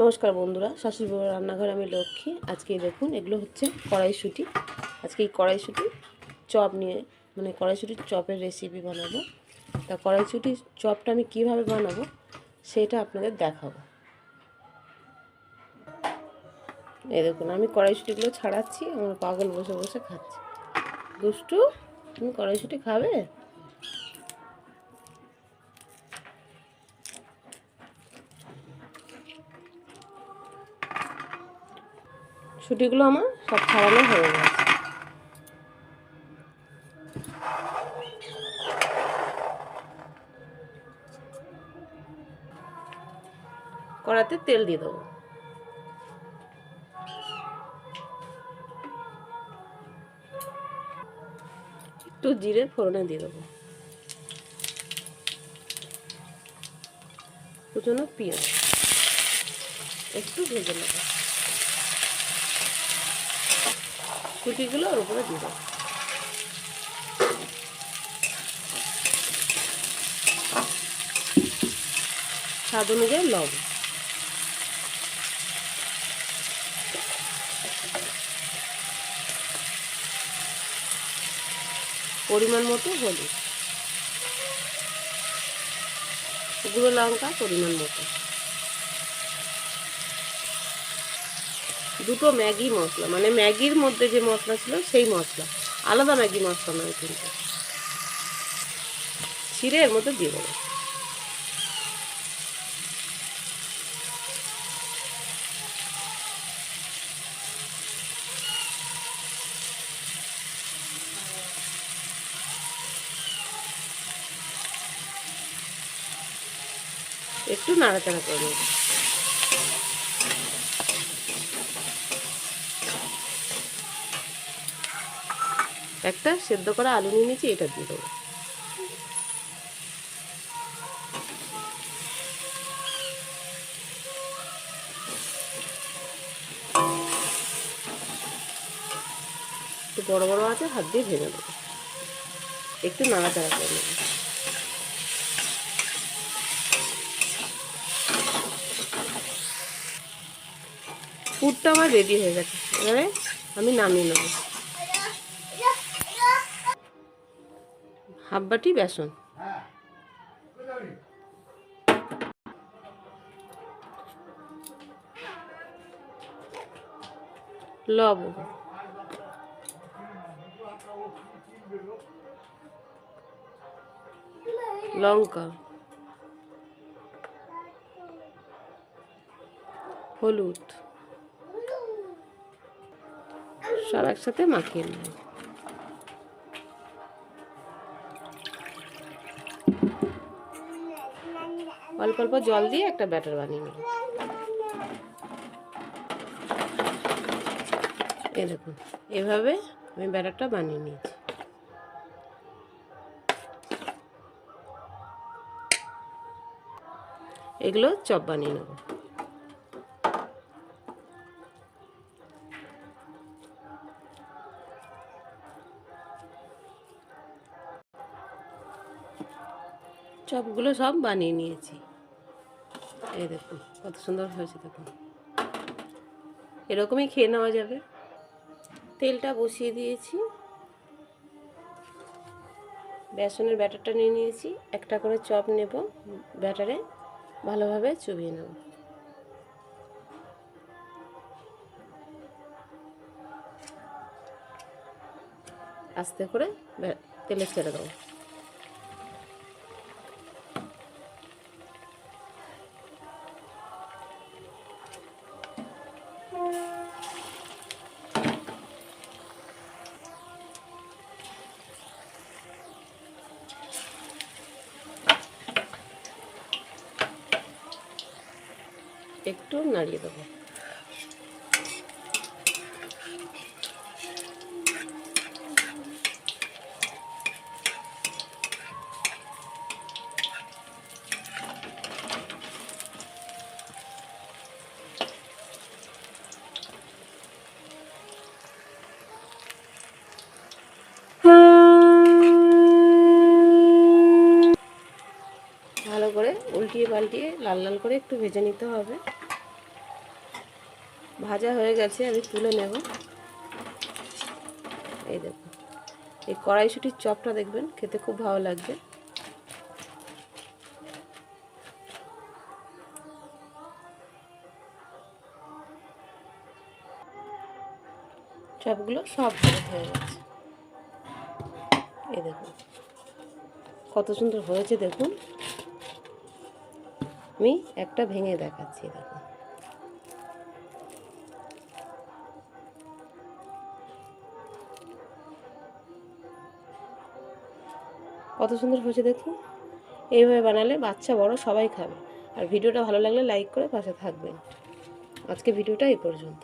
নমস্কার বন্ধুরা, শাশুড়ি বউয়ের রান্নাঘরে আমি লক্ষ্মী। আজকে দেখুন, এগুলো হচ্ছে কড়াইশুঁটি। আজকে এই কড়াইশুঁটি চপ নিয়ে কড়াইশুঁটির চপের রেসিপি বানাবো। তা কড়াইশুঁটির চপটা আমি কিভাবে বানাবো সেটা আপনাদের দেখাবো। এই দেখুন, আমি কড়াইশুঁটিগুলো ছাড়াচ্ছি, আমার পাগল বসে বসে খাচ্ছে। দুষ্টু, তুমি কড়াইশুঁটি খাবে? শুঁটিগুলো আমার সব ছাড়ানো হয়ে গেছে। কড়াতে তেল দিয়ে দেবো। একটু জিরে ফোড়নে দিয়ে দেবো। কুচনো পেঁয়াজ একটু ভেজে নেবো। শুঁটিগুলো ওর উপরে দিয়ে দেবো। স্বাদ অনুযায়ী লবণ, পরিমাণ মতো হলুদ, গুঁড়ো লঙ্কা পরিমাণ মতো, দুটো ম্যাগি মশলা, ম্যাগির মধ্যে যে মশলা ছিল সেই মশলা, আলাদা ম্যাগি মশলা নয় কিন্তু, ছিঁড়ে এর মধ্যে দিয়ে দেবো। একটু নাড়াচাড়া করে নেব। একটা সেদ্ধ করা আলু নিয়ে নিয়েছি, এটা দিয়ে দেবো। একটু বড় বড় আছে, হাত দিয়ে ভেঙে দেবো। একটু নাড়াচাড়া করে নেব। পুরটা আমার রেডি হয়ে গেছে, এবারে আমি নামিয়ে নেব। হাফ বাটি বেসন, লবণ, লঙ্কা, হলুদ সব একসাথে মাখিয়ে নেব। অল্প অল্প জল দিয়ে একটা ব্যাটার বানিয়ে নেব। এই দেখুন, এভাবে আমি ব্যাটারটা বানিয়ে নিয়েছি। এগুলো চপ বানিয়ে নেব। চপগুলো সব বানিয়ে নিয়েছি। এই দেখুন কত সুন্দর হয়েছে, দেখুন এরকমই খেয়ে নেওয়া যাবে। তেলটা বসিয়ে দিয়েছি, বেসনের ব্যাটারটা নিয়ে নিয়েছি। একটা করে চপ নেব, ব্যাটারে ভালোভাবে চুবিয়ে নেব। আস্তে করে তেলে ছেড়ে দেবো। একটু নাড়িয়ে দেবো। ভালো করে উল্টিয়ে পাল্টিয়ে লাল লাল করে একটু ভেজে নিতে হবে। ভাজা হয়ে গেছে, আমি তুলে নেব। এই দেখুন, এই কড়াইশুঁটির চপটা দেখবেন খেতে খুব ভালো লাগবে। চপগুলো সব ভাজা হয়ে গেছে। এই দেখুন কত সুন্দর হয়েছে দেখুন। আমি একটা ভেঙে দেখাচ্ছি, দেখুন। কত সুন্দর হয়েছে দেখুন। এইভাবে বানালে বাচ্চা বড় সবাই খাবে। আর ভিডিওটা ভালো লাগলে লাইক করে পাশে থাকবেন। আজকে ভিডিওটা এই পর্যন্ত।